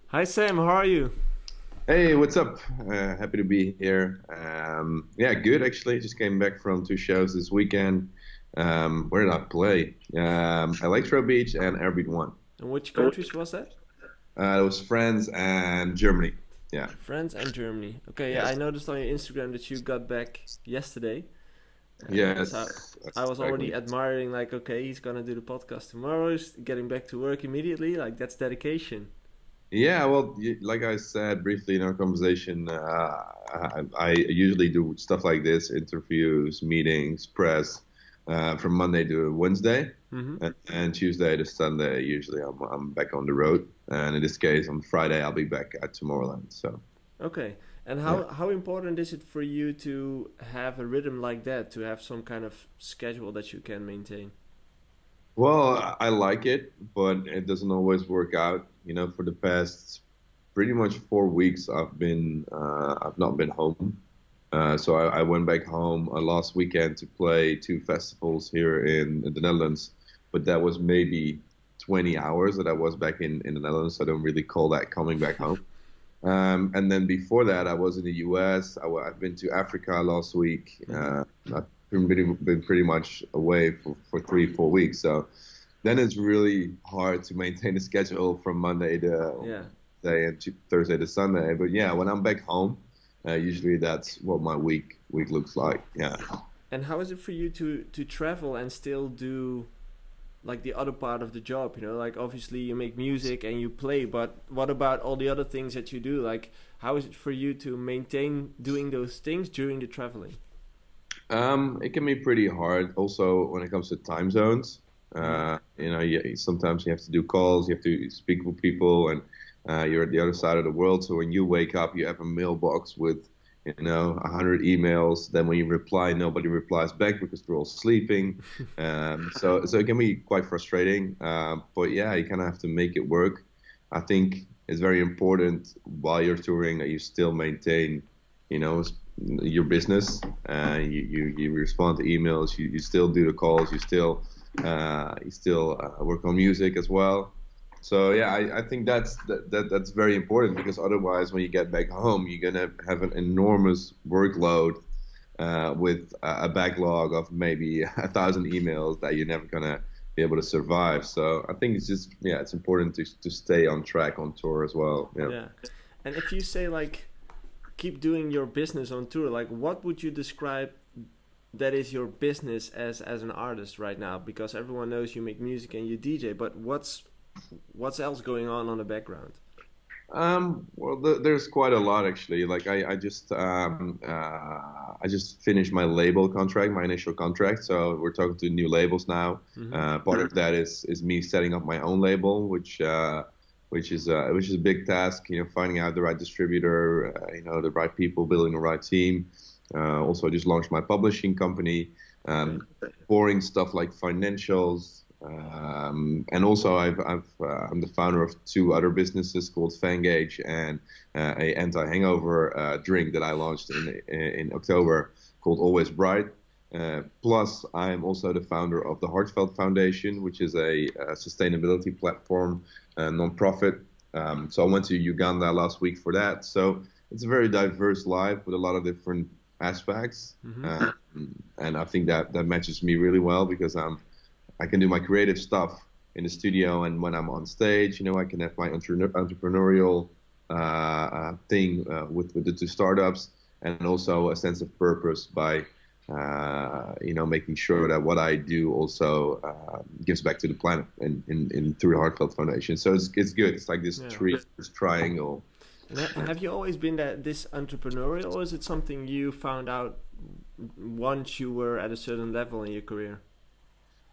Hi Sam, how are you? Hey, what's up? Happy to be here. Yeah, good actually. Just came back from two shows this weekend. Where did I play? Electro Beach and Airbeat One. And which countries was that? It was France and Germany. Yeah. France and Germany. Okay, yeah, I Yes. noticed on your Instagram that you got back yesterday. So Yes. I That's was already exactly. admiring, like, okay, he's gonna do the podcast tomorrow. He's getting back to work immediately. Like, that's dedication. Yeah. Well, like I said briefly in our conversation, I usually do stuff like this: interviews, meetings, press, from Monday to Wednesday. Mm-hmm. And Tuesday to Sunday, usually I'm back on the road. And in this case, on Friday, I'll be back at Tomorrowland. So, Okay. And yeah. how important is it for you to have a rhythm like that, to have some kind of schedule that you can maintain? Well, I like it, but it doesn't always work out. For the past pretty much 4 weeks, I've not been home. So I went back home last weekend to play two festivals here in the Netherlands, but that was maybe 20 hours that I was back in the Netherlands. So I don't really call that coming back home. And then before that, I was in the US. I've been to Africa last week. Mm-hmm. I've been pretty much away for 3, 4 weeks. So then it's really hard to maintain a schedule from Monday to Yeah. Wednesday and Thursday to Sunday. But yeah, when I'm back home, usually that's what my week looks like. Yeah. And how is it for you to travel and still do like the other part of the job, like obviously you make music and you play, but what about all the other things that you do? Like, how is it for you to maintain doing those things during the traveling? It can be pretty hard also when it comes to time zones. Mm. Sometimes you have to do calls, you have to speak with people, and you're at the other side of the world. So when you wake up, you have a mailbox with, 100 emails. Then when you reply, nobody replies back because they're all sleeping. So it can be quite frustrating. But yeah, you kind of have to make it work. I think it's very important while you're touring that you still maintain, you know, your business. You respond to emails. You still do the calls. You still work on music as well. So yeah, I think that's very important because otherwise, when you get back home, you're gonna have an enormous workload with a backlog of maybe 1,000 emails that you're never gonna be able to survive. So I think it's just yeah, it's important to stay on track on tour as well. Yeah. Yeah. And if you say like keep doing your business on tour, like what would you describe that is your business as an artist right now? Because everyone knows you make music and you DJ, but what's else going on the background? Well, there's quite a lot actually. Like I just finished my label contract, my initial contract. So we're talking to new labels now. Mm-hmm. Part of that is me setting up my own label, which is a big task. Finding out the right distributor, the right people, building the right team. Also, I just launched my publishing company. Okay. Boring stuff like financials. And also, I'm the founder of two other businesses called Fangage and a anti-hangover drink that I launched in October called Always Bright. Plus, I'm also the founder of the Heartfelt Foundation, which is a sustainability platform, nonprofit. So I went to Uganda last week for that. So it's a very diverse life with a lot of different aspects, Mm-hmm. and I think that matches me really well because I can do my creative stuff in the studio, and when I'm on stage, I can have my entrepreneurial thing with the two startups, and also a sense of purpose by making sure that what I do also gives back to the planet in through the Heartfelt Foundation. So it's good. It's like this Yeah. this triangle. And have you always been that this entrepreneurial, or is it something you found out once you were at a certain level in your career?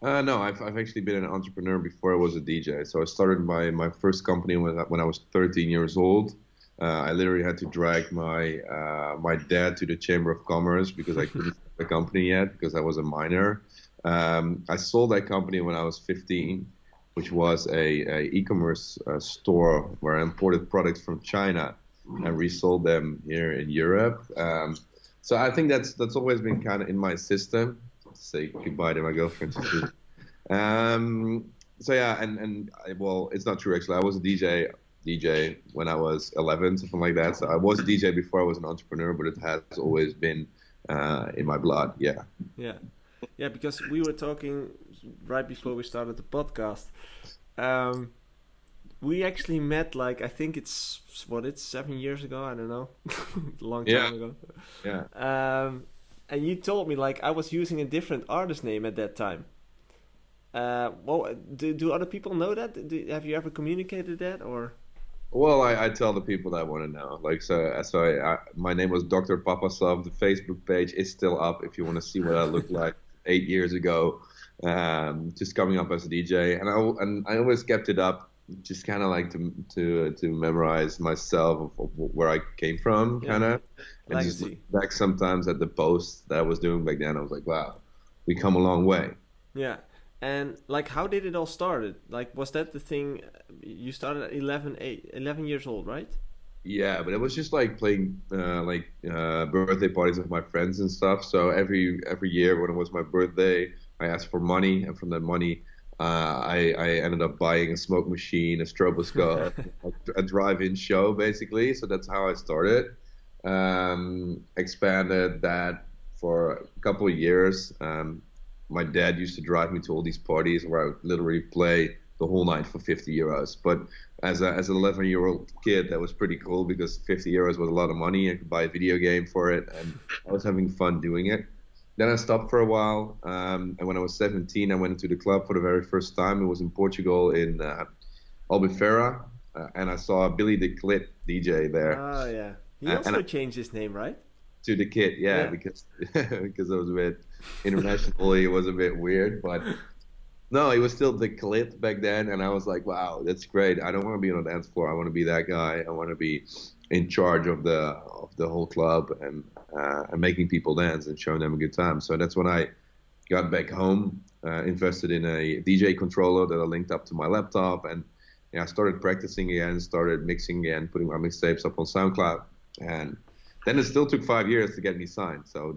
No, I've actually been an entrepreneur before I was a DJ. So I started my first company when I was 13 years old. I literally had to drag my dad to the Chamber of Commerce because I couldn't start the company yet because I was a minor. I sold that company when I was 15, which was a e-commerce store where I imported products from China and resold them here in Europe. So I think that's always been kind of in my system. Say goodbye to my girlfriend. So yeah, well, it's not true actually. I was a DJ DJ when I was 11, something like that. So I was a DJ before I was an entrepreneur, but it has always been in my blood. Yeah. Yeah. Yeah, because we were talking right before we started the podcast. Um, we actually met, like, I think it's 7 years ago. I don't know, a long time ago. Yeah. And you told me, like, I was using a different artist name at that time. Well, do other people know that? Have you ever communicated that, or? Well, I tell the people that want to know. Like, my name was Dr. Papasov. The Facebook page is still up if you want to see what I looked like 8 years ago, just coming up as a DJ. And I always kept it up, just kind of like to memorize myself of where I came from, kind of. And just look back sometimes at the posts that I was doing back then. I was like, wow, we come a long way. Yeah. And like, how did it all started? Like, was that the thing? You started at 11 years old, right? Yeah, but it was just like playing birthday parties with my friends and stuff. So every year when it was my birthday, I asked for money, and from that money, I ended up buying a smoke machine, a stroboscope, a drive-in show, basically. So that's how I started. Expanded that for a couple of years. My dad used to drive me to all these parties where I would literally play the whole night for 50 euros. But as an 11-year-old kid, that was pretty cool because 50 euros was a lot of money. I could buy a video game for it, and I was having fun doing it. Then I stopped for a while, and when I was 17, I went into the club for the very first time. It was in Portugal, in Albufeira, and I saw Billy the Clit DJ there. Oh, yeah. He also changed his name, right? To the Kid, yeah. because it was a bit internationally, it was a bit weird, but no, he was still the Clit back then, and I was like, wow, that's great. I don't want to be on the dance floor. I want to be that guy. I want to be in charge of the whole club and making people dance and showing them a good time. So that's when I got back home, invested in a DJ controller that I linked up to my laptop, and I started practicing again, started mixing again, putting my mixtapes up on SoundCloud, and then it still took 5 years to get me signed. So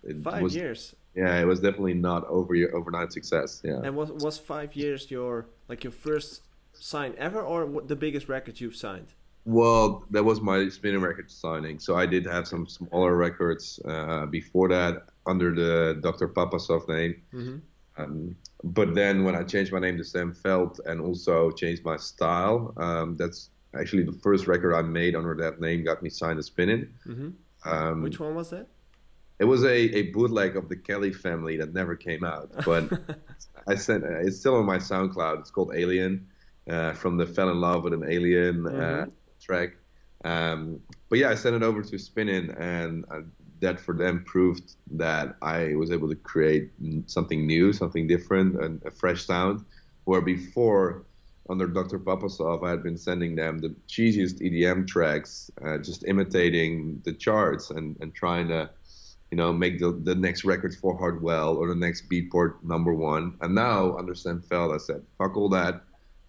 it 5 years. Yeah, it was definitely not overnight success. Yeah. And was 5 years your first sign ever, or the biggest record you've signed? Well, that was my spinning record signing. So I did have some smaller records before that under the Dr. Papasov name. Mm-hmm. But then when I changed my name to Sam Feldt and also changed my style, that's actually the first record I made under that name got me signed to Spinnin'. Mm-hmm. Which one was that? It was a bootleg of the Kelly Family that never came out, but it's still on my SoundCloud. It's called Alien, from the Fell in Love with an Alien track. But yeah, I sent it over to Spinnin', and that for them proved that I was able to create something new, something different, and a fresh sound, where before, under Dr. Papasov, I had been sending them the cheesiest EDM tracks, just imitating the charts and trying to, make the next record for Hardwell or the next Beatport #1. And now, under Sam Feldt, I said, fuck all that.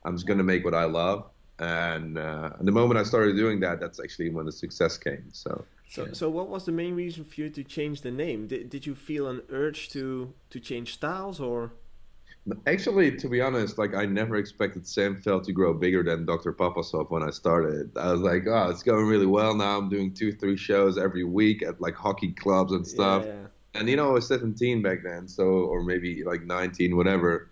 I'm just going to make what I love. And the moment I started doing that, that's actually when the success came. So what was the main reason for you to change the name? Did you feel an urge to change styles, or? Actually, to be honest, I never expected Sam Feldt to grow bigger than Dr. Papasov when I started. I was like, oh, it's going really well now. I'm doing 2-3 shows every week at hockey clubs and stuff. Yeah. And I was 17 back then, or maybe 19, whatever.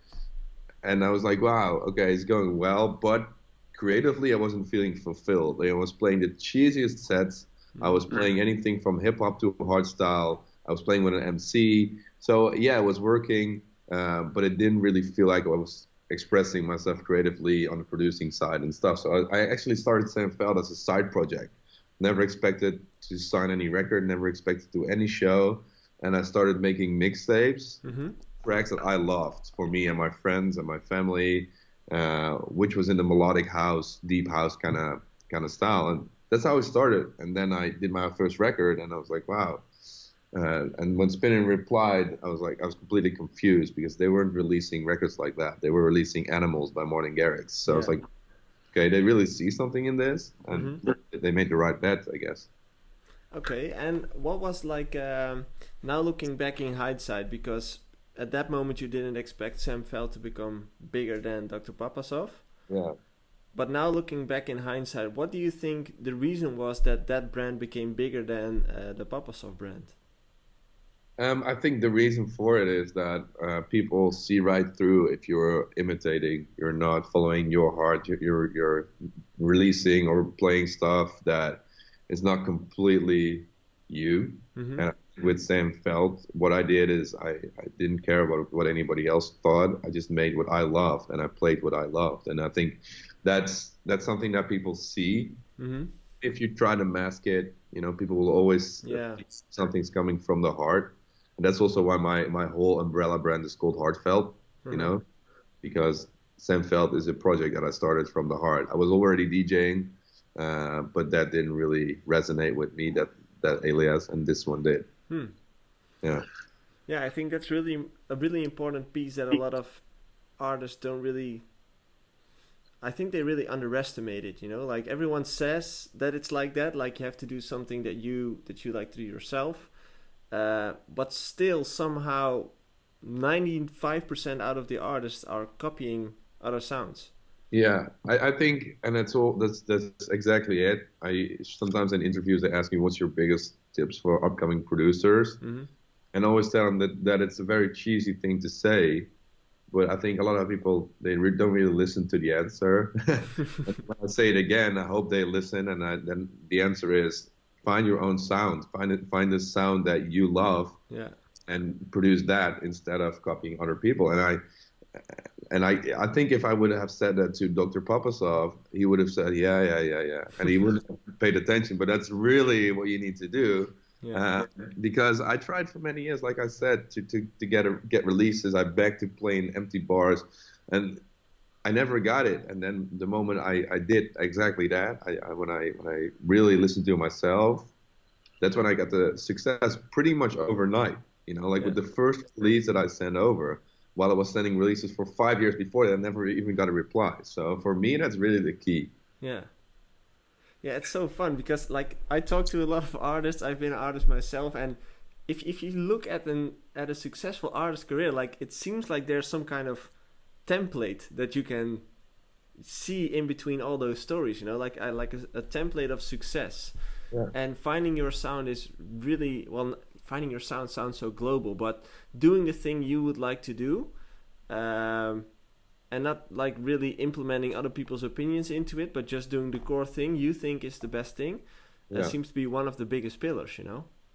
And I was like, wow, okay, it's going well. But creatively, I wasn't feeling fulfilled. I was playing the cheesiest sets. I was playing anything from hip hop to hardstyle. I was playing with an MC. So yeah, it was working. But it didn't really feel like I was expressing myself creatively on the producing side and stuff. So I actually started Sam Feldt as a side project. Never expected to sign any record, never expected to do any show. And I started making mixtapes, tracks that I loved for me and my friends and my family, which was in the melodic house, deep house kind of style. And that's how it started. And then I did my first record, and I was like, wow. And when Spinnin' replied, I was completely confused because they weren't releasing records like that. They were releasing Animals by Martin Garrix. So I was like, okay, they really see something in this, and they made the right bet, I guess. Okay, and what was now looking back in hindsight, because at that moment you didn't expect Sam Feldt to become bigger than Dr. Papasov. Yeah. But now looking back in hindsight, what do you think the reason was that that brand became bigger than the Papasoft brand? I think the reason for it is that people see right through if you're imitating, you're not following your heart, you're releasing or playing stuff that is not completely you. Mm-hmm. And with Sam Feldt, what I did is I didn't care about what anybody else thought. I just made what I loved and I played what I loved. And I think that's something that people see. Mm-hmm. If you try to mask it, people will always something's coming from the heart. And that's also why my whole umbrella brand is called Heartfelt, because Sam Feldt is a project that I started from the heart. I was already DJing, but that didn't really resonate with me, that alias, and this one did. Yeah. Yeah, I think that's really a really important piece that a lot of artists don't really... I think they really underestimate it, Like everyone says that it's like that, like you have to do something that you like to do yourself. But still somehow 95% out of the artists are copying other sounds. Yeah, I think, and that's exactly it. Sometimes in interviews they ask me, what's your biggest tips for upcoming producers? Mm-hmm. And I always tell them that it's a very cheesy thing to say, but I think a lot of people, don't really listen to the answer. When I say it again, I hope they listen, and then the answer is, find your own sound. Find the sound that you love, and produce that instead of copying other people. And I think if I would have said that to Dr. Papasov, he would have said, yeah, and he wouldn't have paid attention. But that's really what you need to do, because I tried for many years, like I said, to get releases. I begged to play in empty bars, and I never got it. And then the moment I did exactly that, when I really listened to myself, that's when I got the success pretty much overnight. With the first release that I sent over, while I was sending releases for 5 years before that, I never even got a reply. So for me, that's really the key. Yeah. Yeah, it's so fun because like I talk to a lot of artists. I've been an artist myself, and if you look at a successful artist career, like it seems like there's some kind of template that you can see in between all those stories, like a template of success. And finding your sound is really, finding your sound sounds so global, but doing the thing you would like to do, and not like really implementing other people's opinions into it, but just doing the core thing you think is the best thing, that seems to be one of the biggest pillars,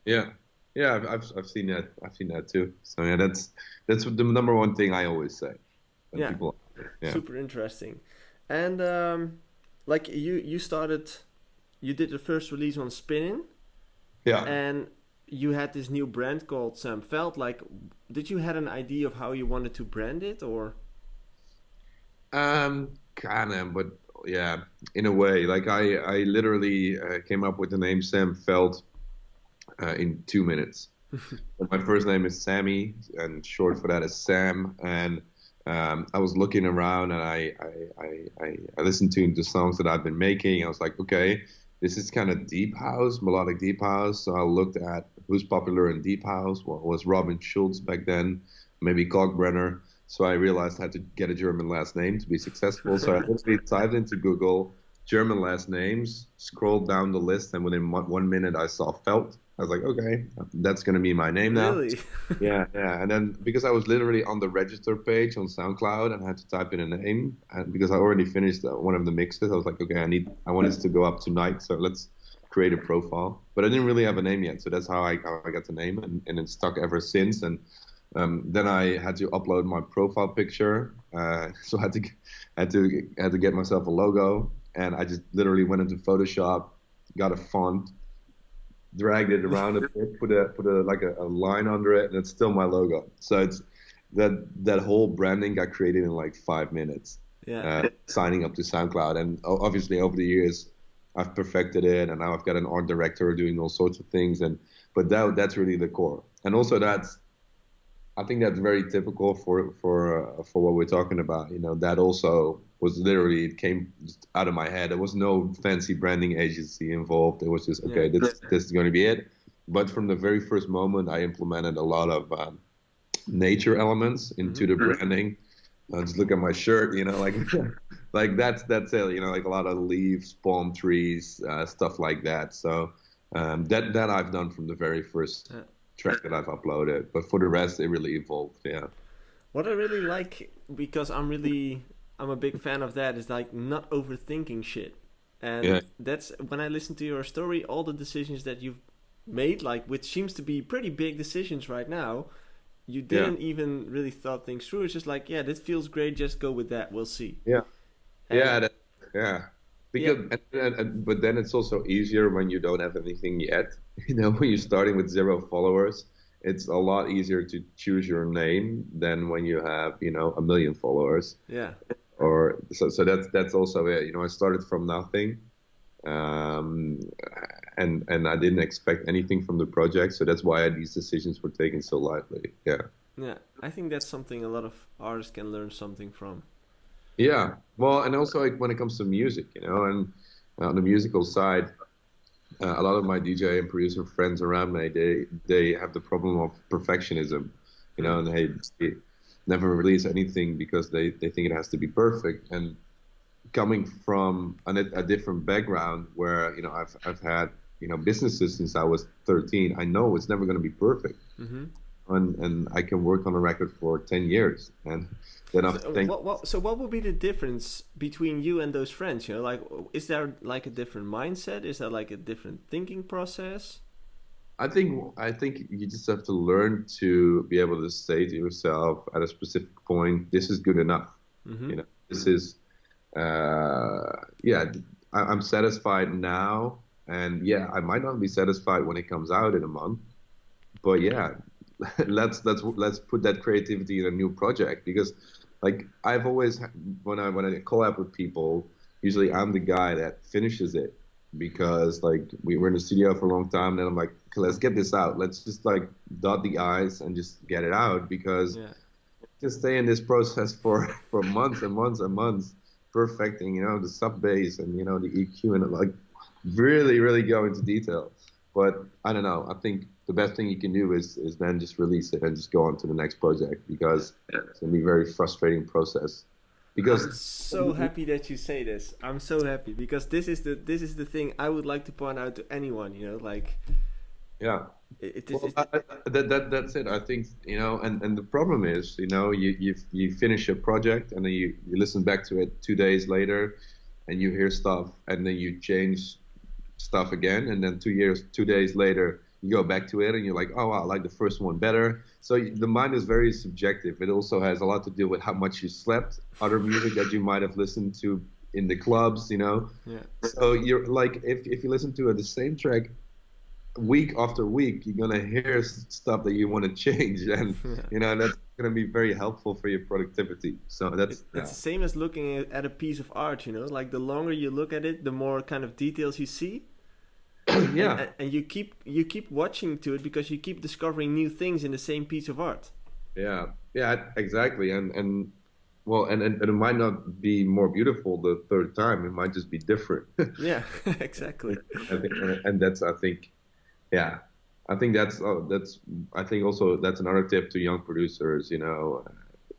Yeah, I've seen that. I've seen that too. So yeah, that's the number one thing I always say. People, super interesting. And like you did the first release on Spinnin', and you had this new brand called Sam Feldt. Like, did you had an idea of how you wanted to brand it, or? Kind of, but yeah, in a way. Like I literally came up with the name Sam Feldt in 2 minutes. My first name is Sammy, and short for that is Sam. And I was looking around, and I listened to the songs that I've been making. I was like, okay, this is kind of deep house, melodic deep house. So I looked at who's popular in deep house. What was Robin Schulz back then? Maybe Kalkbrenner. So I realized I had to get a German last name to be successful. So I literally typed into Google German last names, scrolled down the list, and within 1 minute I saw Feldt. I was like, okay, that's going to be my name now. Really? Yeah. And then because I was literally on the register page on SoundCloud and I had to type in a name, and because I already finished one of the mixes, I was like, okay, I want this to go up tonight, so let's create a profile. But I didn't really have a name yet, so that's how I got the name, and it's stuck ever since. And then I had to upload my profile picture, so I had to get myself a logo, and I just literally went into Photoshop, got a font, dragged it around a bit, put a line under it, and it's still my logo. So it's that whole branding got created in like 5 minutes. Signing up to SoundCloud, and obviously over the years I've perfected it, and now I've got an art director doing all sorts of things. But that's really the core, and also I think that's very typical for what we're talking about. That also was literally, it came just out of my head. There was no fancy branding agency involved. It was just, okay, this is going to be it. But from the very first moment, I implemented a lot of nature elements into the branding. Just look at my shirt, like like that's it. You know, like a lot of leaves, palm trees, stuff like that. So that I've done from the very first Yeah. track that I've uploaded. But for the rest, it really evolved. Yeah. What I really like, because I'm a big fan of that, is like not overthinking shit. And Yeah. that's when I listen to your story, all the decisions that you've made, like which seems to be pretty big decisions right now, you Yeah. didn't even really thought things through. It's just like, yeah, this feels great, just go with that, we'll see. Yeah. And Yeah. Yeah. yeah, Because, but then it's also easier when you don't have anything yet. You know, when you're starting with 0 followers, it's a lot easier to choose your name than when you have, you know, 1 million followers. yeah, Or so that's also it. You know, I started from nothing, um, and I didn't expect anything from the project. So that's why these decisions were taken so lightly. Yeah. yeah. I think that's something a lot of artists can learn something from. Yeah. Well, and also like when it comes to music, you know, and on the musical side, a lot of my DJ and producer friends around me, they have the problem of perfectionism, you Hmm. know, and they never release anything because they think it has to be perfect. And coming from a different background where, you know, I've had, you know, businesses since I was 13, I know it's never going to be perfect. Mm-hmm. And I can work on a record for 10 years. And then I'm So thinking, what would be the difference between you and those friends? You know, like, is there like a different mindset? Is there like a different thinking process? I think you just have to learn to be able to say to yourself at a specific point, this is good enough. Mm-hmm. You know, this is, yeah, I'm satisfied now. And yeah, I might not be satisfied when it comes out in a month, but yeah, let's put that creativity in a new project because like I've always when I collab with people, usually I'm the guy that finishes it because like we were in the studio for a long time, then I'm like, okay, let's get this out. Let's just like dot the i's and just get it out because Yeah. just stay in this process for for months and months and months, perfecting, you know, the sub bass and you know the EQ and like really go into detail. But I don't know. I think the best thing you can do is then just release it and just go on to the next project because it's gonna be a very frustrating process. I'm Because so happy that you say this. I'm so happy because this is the thing I would like to point out to anyone. You know, like yeah, it is. well, that's it. I think you know, and the problem is, you know, you finish a project and then you listen back to it 2 days later, and you hear stuff, and then you change stuff again, and then 2 years, 2 days later, you go back to it, and you're like, oh, wow, I like the first one better. So the mind is very subjective. It also has a lot to do with how much you slept, other music that you might have listened to in the clubs, you know. Yeah. So you're like, if you listen to the same track week after week, you're gonna hear stuff that you want to change, and Yeah. you know that's gonna be very helpful for your productivity. So that's It's the same as looking at a piece of art. You know, like the longer you look at it, the more kind of details you see. and, yeah. and and you keep watching to it because you keep discovering new things in the same piece of art. Yeah, yeah, exactly. And well, and it might not be more beautiful the third time. It might just be different. Yeah. Exactly. I think, and that's I think, yeah, I think that's I think also that's another tip to young producers. You know,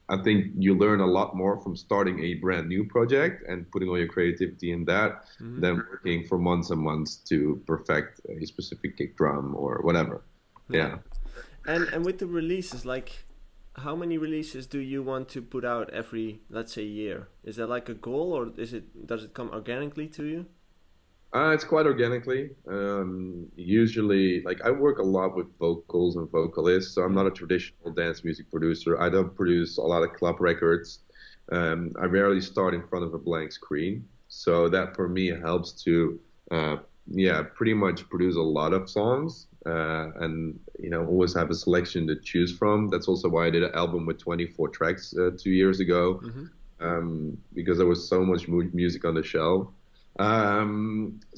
I think you learn a lot more from starting a brand new project and putting all your creativity in that Hmm. than working for months and months to perfect a specific kick drum or whatever. Yeah. Yeah. And with the releases, like, how many releases do you want to put out every, let's say, year? Is that like a goal, or does it come organically to you? It's quite organically. Usually, like I work a lot with vocals and vocalists, so I'm not Mm. a traditional dance music producer. I don't produce a lot of club records. I rarely start in front of a blank screen, so that for me helps to, yeah, pretty much produce a lot of songs, and you know always have a selection to choose from. That's also why I did an album with 24 tracks 2 years ago, Hmm. because there was so much music on the shelf.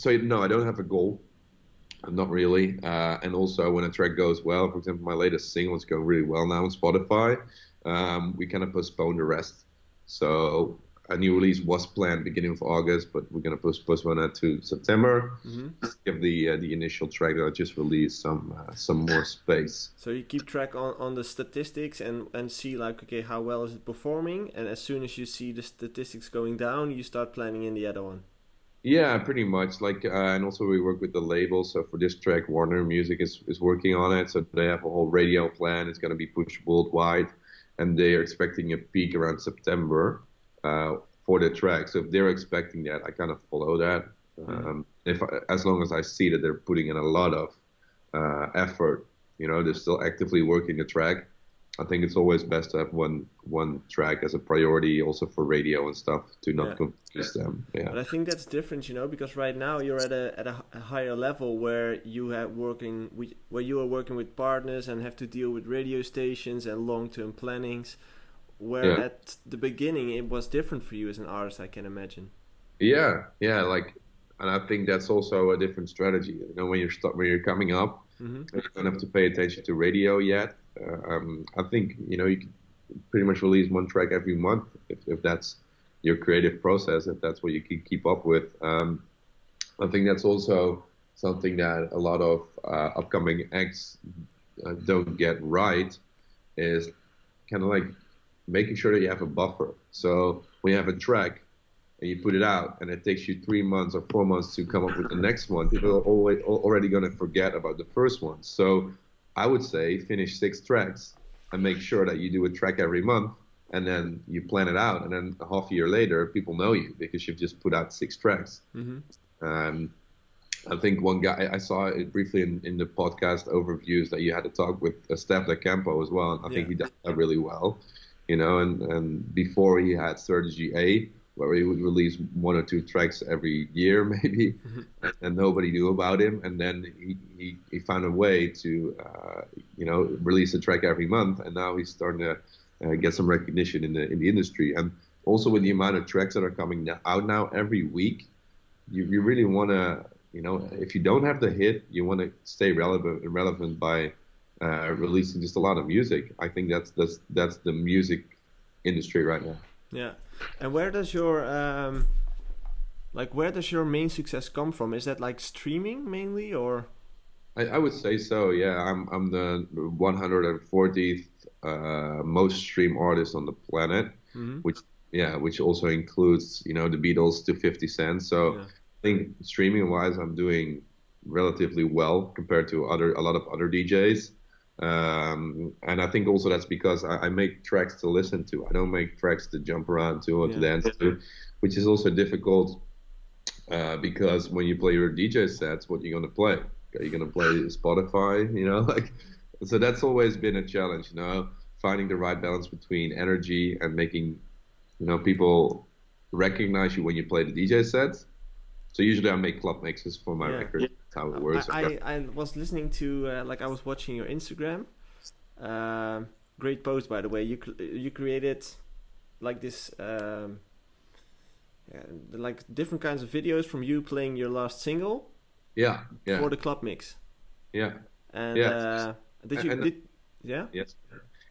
So no, I don't have a goal. Not really. And also when a track goes well, for example, my latest single is going really well now on Spotify. We kind of postpone the rest. So a new release was planned beginning of August, but we're gonna postpone that to September. Mm-hmm. Give the initial track that I just released some more space. So you keep track on the statistics and see like, okay, how well is it performing? And as soon as you see the statistics going down, you start planning in the other one. Yeah, pretty much. Like, and also we work with the label. So for this track, Warner Music is working on it. So they have a whole radio plan. It's going to be pushed worldwide, and they are expecting a peak around September for the track. So if they're expecting that, I kind of follow that. As long as I see that they're putting in a lot of effort, they're still actively working the track. I think it's always best to have one track as a priority, also for radio and stuff, to not confuse them. Yeah. But I think that's different, because right now you're at a higher level where you are working with partners and have to deal with radio stations and long-term plannings. Where at the beginning it was different for you as an artist, I can imagine. Yeah, and I think that's also a different strategy. When you're coming up, you don't have to pay attention to radio yet. I think you can pretty much release one track every month if that's your creative process, if that's what you can keep up with. I think that's also something that a lot of upcoming acts don't get right, is kind of like making sure that you have a buffer. So when you have a track and you put it out and it takes you 3 months or 4 months to come up with the next one, people are already going to forget about the first one. So I would say finish 6 tracks and make sure that you do a track every month, and then you plan it out, and then a half a year later people know you because you've just put out 6 tracks. I think one guy, I saw it briefly in the podcast overviews, that you had to talk with Steph De Campo as well, and I think he does that really well, and before he had Strategy A, where he would release 1 or 2 tracks every year maybe, and nobody knew about him. And then he found a way to, release a track every month, and now he's starting to get some recognition in the industry. And also with the amount of tracks that are coming out now every week, you really want to, if you don't have the hit, you want to stay relevant by releasing just a lot of music. I think that's the music industry right now. Yeah. And where does your main success come from? Is that like streaming mainly, or? I would say so. Yeah, I'm the 140th most streamed artist on the planet, which also includes the Beatles to 50 Cent. So I think streaming wise, I'm doing relatively well compared to a lot of other DJs. And I think also that's because I make tracks to listen to. I don't make tracks to jump around to or to dance to, which is also difficult because when you play your DJ sets, what are you going to play? Are you going to play Spotify? So that's always been a challenge, finding the right balance between energy and making, people recognize you when you play the DJ sets. So usually I make club mixes for my record. That's how it works. I was listening to, I was watching your Instagram. Great post, by the way. You created like this, like different kinds of videos from you playing your last single. Yeah. For the club mix. Yeah. And Yes.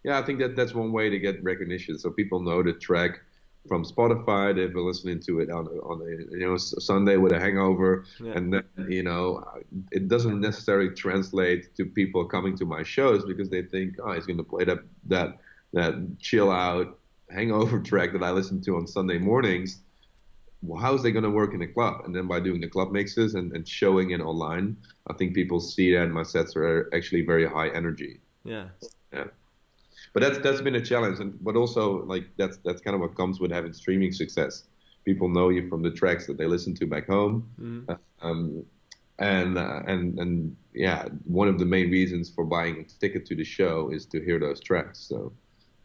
Yeah, I think that's one way to get recognition. So people know the track from Spotify. They've been listening to it on a Sunday with a hangover, and then it doesn't necessarily translate to people coming to my shows because they think, he's going to play that chill out hangover track that I listen to on Sunday mornings. Well, how is they going to work in a club? And then by doing the club mixes and showing it online, I think people see that my sets are actually very high energy. Yeah. But that's been a challenge, but also like that's kind of what comes with having streaming success. People know you from the tracks that they listen to back home, and one of the main reasons for buying a ticket to the show is to hear those tracks. So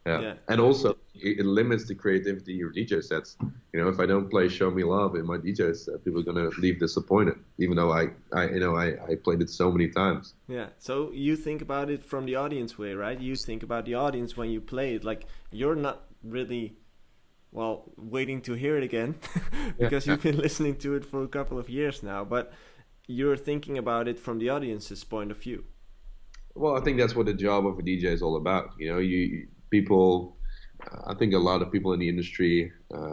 and also it limits the creativity in your DJ sets. If I don't play "Show Me Love" in my DJ set, people are gonna leave disappointed, even though I played it so many times. Yeah. So you think about it from the audience way, right? You think about the audience when you play it. Like you're not really, waiting to hear it again because you've been listening to it for a couple of years now. But you're thinking about it from the audience's point of view. Well, I think that's what the job of a DJ is all about. People I think a lot of people in the industry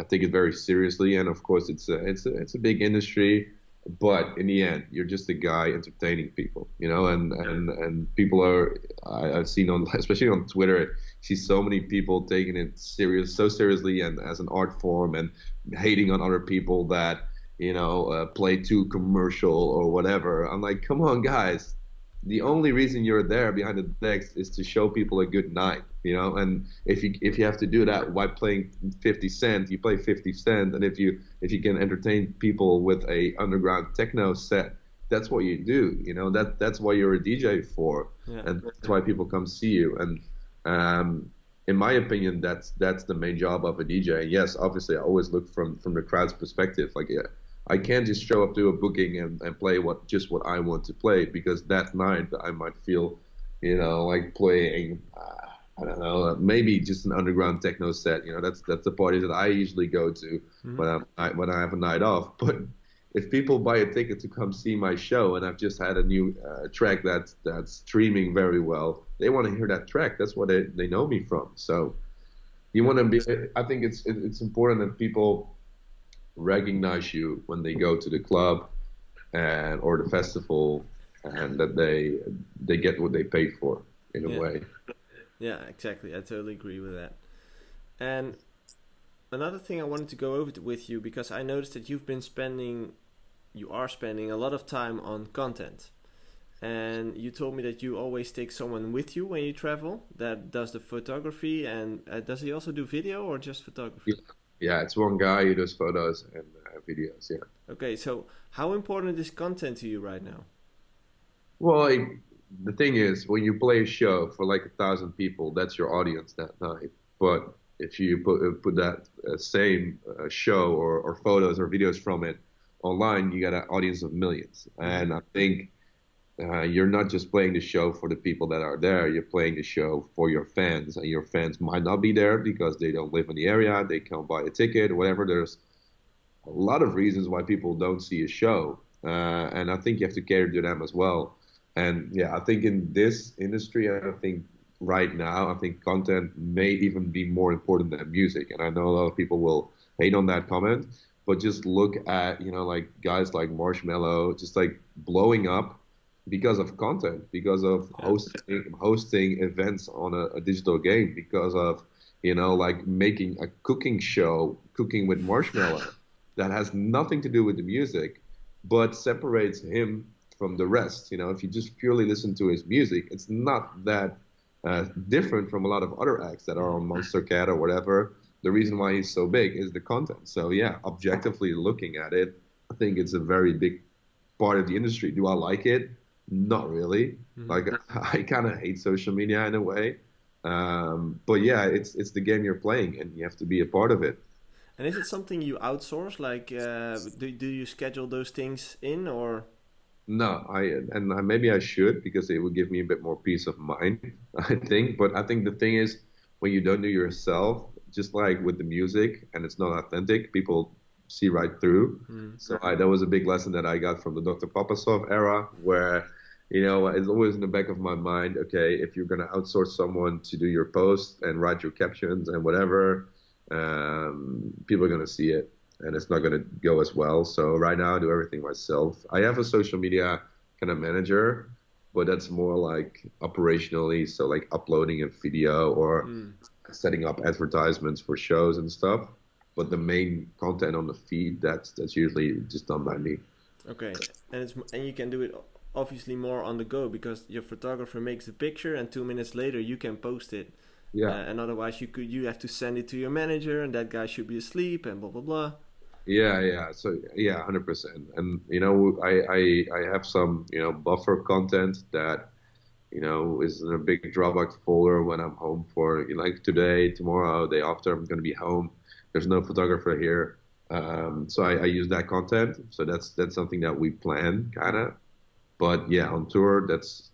take it very seriously, and of course, it's a big industry. But in the end, you're just a guy entertaining people, you know, and people are. I've seen on, especially on Twitter, see so many people taking it so seriously, and as an art form, and hating on other people that play too commercial or whatever. I'm like, come on, guys. The only reason you're there behind the decks is to show people a good night, you know. And if you have to do that while playing 50 Cent, you play 50 Cent. And if you can entertain people with a underground techno set, that's what you do, you know. That's why you're a DJ for, Yeah. and that's why people come see you. And in my opinion, that's the main job of a DJ. And yes, obviously, I always look from the crowd's perspective. Like, yeah, I can't just show up to a booking and play what I want to play, because that night I might feel, like playing, I don't know, maybe just an underground techno set. You know, that's the party that I usually go to when I have a night off. But if people buy a ticket to come see my show, and I've just had a new track that's streaming very well, they want to hear that track. That's what they know me from. So you want to be. I think it's important that people recognize you when they go to the club or the festival, and that they get what they paid for in a way. Yeah, exactly. I totally agree with that. And another thing I wanted to go over with you, because I noticed that you are spending a lot of time on content. And you told me that you always take someone with you when you travel that does the photography, and does he also do video or just photography? Yeah, it's one guy who does photos and videos, yeah. Okay, so how important is content to you right now? Well, the thing is, when you play a show for like 1,000 people, that's your audience that night. But if you put that same show or photos or videos from it online, you got an audience of millions. And I think you're not just playing the show for the people that are there. You're playing the show for your fans, and your fans might not be there because they don't live in the area. They can't buy a ticket, whatever. There's a lot of reasons why people don't see a show, and I think you have to cater to them as well. And yeah, I think in this industry, I think right now, I think content may even be more important than music. And I know a lot of people will hate on that comment, but just look at, like guys like Marshmello, just like blowing up because of content, because of hosting events on a digital game, because of, like making a cooking show, Cooking with Marshmello, that has nothing to do with the music, but separates him from the rest. If you just purely listen to his music, it's not that different from a lot of other acts that are on Monster Cat or whatever. The reason why he's so big is the content. So yeah, objectively looking at it, I think it's a very big part of the industry. Do I like it? Not really. Like, I kind of hate social media in a way. But yeah, it's the game you're playing, and you have to be a part of it. And is it something you outsource? Like, do you schedule those things in, or? No, maybe I should, because it would give me a bit more peace of mind, I think. But I think the thing is, when you don't do yourself, just like with the music, and it's not authentic, people see right through. So that was a big lesson that I got from the Dr. Papasov era, where, it's always in the back of my mind, okay, if you're going to outsource someone to do your post and write your captions and whatever, people are going to see it, and it's not going to go as well. So right now I do everything myself. I have a social media kind of manager, but that's more like operationally, so like uploading a video or setting up advertisements for shows and stuff. But the main content on the feed, that's usually just done by me. Okay, and you can do it obviously more on the go, because your photographer makes the picture and 2 minutes later you can post it. Yeah. And otherwise you have to send it to your manager, and that guy should be asleep and blah blah blah. Yeah. So yeah, 100%. And I have some buffer content that is in a big Dropbox folder when I'm home for like today, tomorrow, day after. I'm going to be home. There's no photographer here, so I use that content. So that's something that we plan, kind of. But yeah, on tour, that's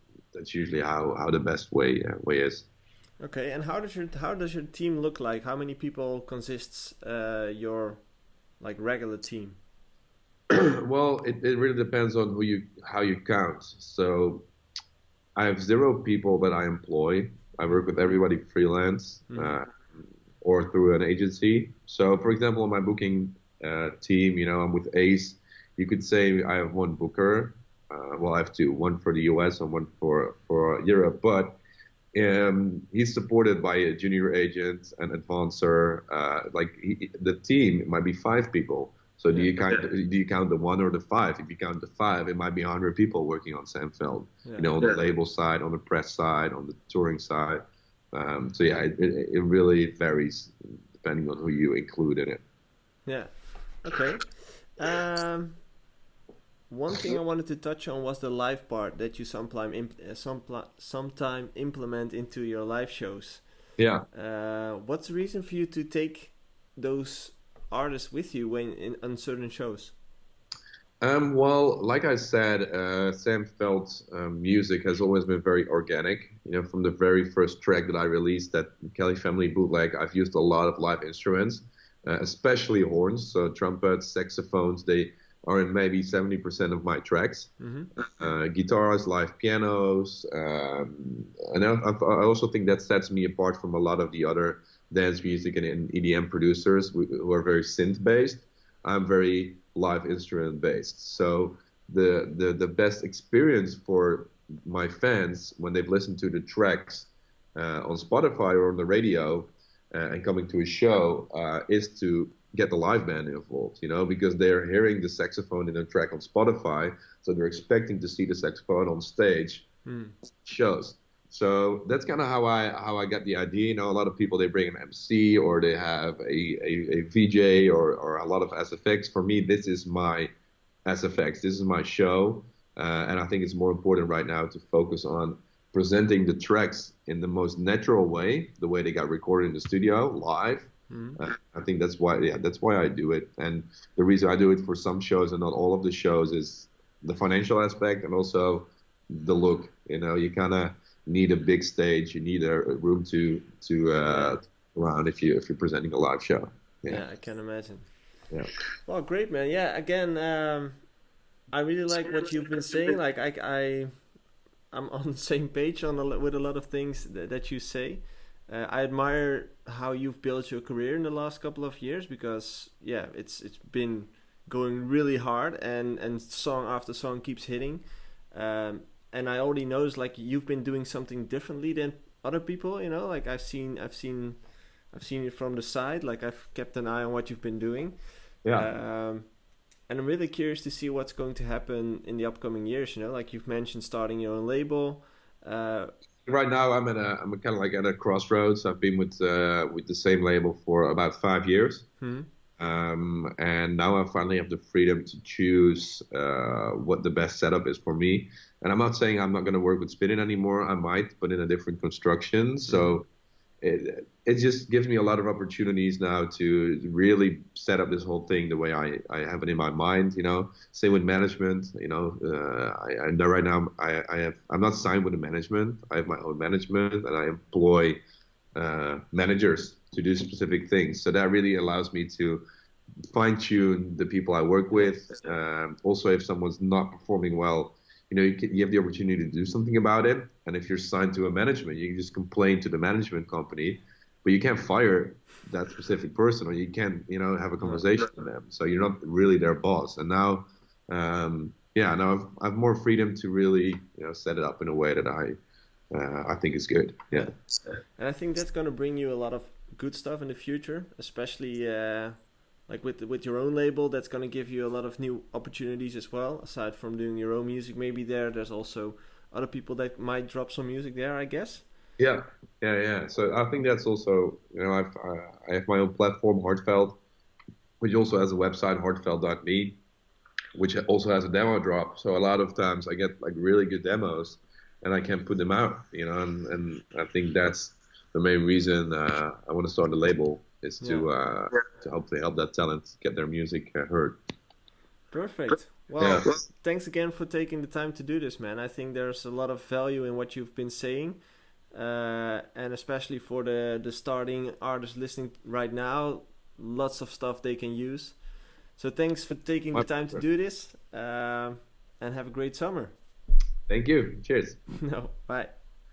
usually how the best way is. Okay, and how does your team look like? How many people consists your like regular team? Well, it really depends on how you count. So I have 0 people that I employ. I work with everybody freelance. or through an agency. So, for example, on my booking team, I'm with Ace. You could say I have one booker. Well, I have two, one for the US and one for Europe. But he's supported by a junior agent, an advancer. The team, it might be 5 people. So do you count the one or the five? If you count the five, it might be 100 people working on Sam Feldt. On the label side, on the press side, on the touring side. It really varies depending on who you include in it. Yeah. Okay. One thing I wanted to touch on was the live part that you sometime implement into your live shows. Yeah. What's the reason for you to take those artists with you on certain shows? Well, like I said, Sam Feldt's music has always been very organic. From the very first track that I released, that Kelly Family bootleg, I've used a lot of live instruments, especially horns, so trumpets, saxophones. They are in maybe 70% of my tracks. Guitars, live pianos, and I also think that sets me apart from a lot of the other dance music and EDM producers who are very synth-based. I'm very live instrument based. So the best experience for my fans when they've listened to the tracks on Spotify or on the radio and coming to a show is to get the live band involved, because they're hearing the saxophone in a track on Spotify, so they're expecting to see the saxophone on stage shows. So that's kind of how I got the idea. A lot of people, they bring an MC or they have a VJ or a lot of SFX. For me, this is my SFX. This is my show. And I think it's more important right now to focus on presenting the tracks in the most natural way, the way they got recorded in the studio, live. I think that's why I do it. And the reason I do it for some shows and not all of the shows is the financial aspect and also the look. You kind of need a big stage. You need a room to around if you're presenting a live show. Yeah, I can imagine. Yeah. Well, great, man. Yeah, again, I really like what you've been saying. Like I'm on the same page with a lot of things that you say. I admire how you've built your career in the last couple of years because it's been going really hard and song after song keeps hitting. And I already noticed like you've been doing something differently than other people. Like I've seen it from the side. Like I've kept an eye on what you've been doing. Yeah. And I'm really curious to see what's going to happen in the upcoming years. Like you've mentioned, starting your own label. Right now, I'm kind of like at a crossroads. I've been with the same label for about 5 years. And now I finally have the freedom to choose what the best setup is for me. And I'm not saying I'm not going to work with spinning anymore. I might, but in a different construction. So it just gives me a lot of opportunities now to really set up this whole thing the way I have it in my mind. Same with management. I know right now I'm not signed with a management. I have my own management, and I employ managers to do specific things. So that really allows me to fine-tune the people I work with. Also, if someone's not performing well, you have the opportunity to do something about it. And if you're signed to a management, you can just complain to the management company, but you can't fire that specific person, or you can't, have a conversation with them. So you're not really their boss. And now, now I have more freedom to really, set it up in a way that I think is good. Yeah. And I think that's going to bring you a lot of good stuff in the future, especially like with your own label. That's going to give you a lot of new opportunities as well. Aside from doing your own music, maybe there's also other people that might drop some music there, I guess. Yeah. So I think that's also, I have my own platform, Heartfelt, which also has a website, heartfelt.me, which also has a demo drop. So a lot of times I get like really good demos and I can put them out, and I think that's the main reason I want to start a label, is to hopefully help that talent get their music heard. Perfect. Well, thanks again for taking the time to do this, man. I think there's a lot of value in what you've been saying, and especially for the starting artists listening right now, lots of stuff they can use. So thanks for taking the time to do this, and have a great summer. Thank you. Cheers. No, bye.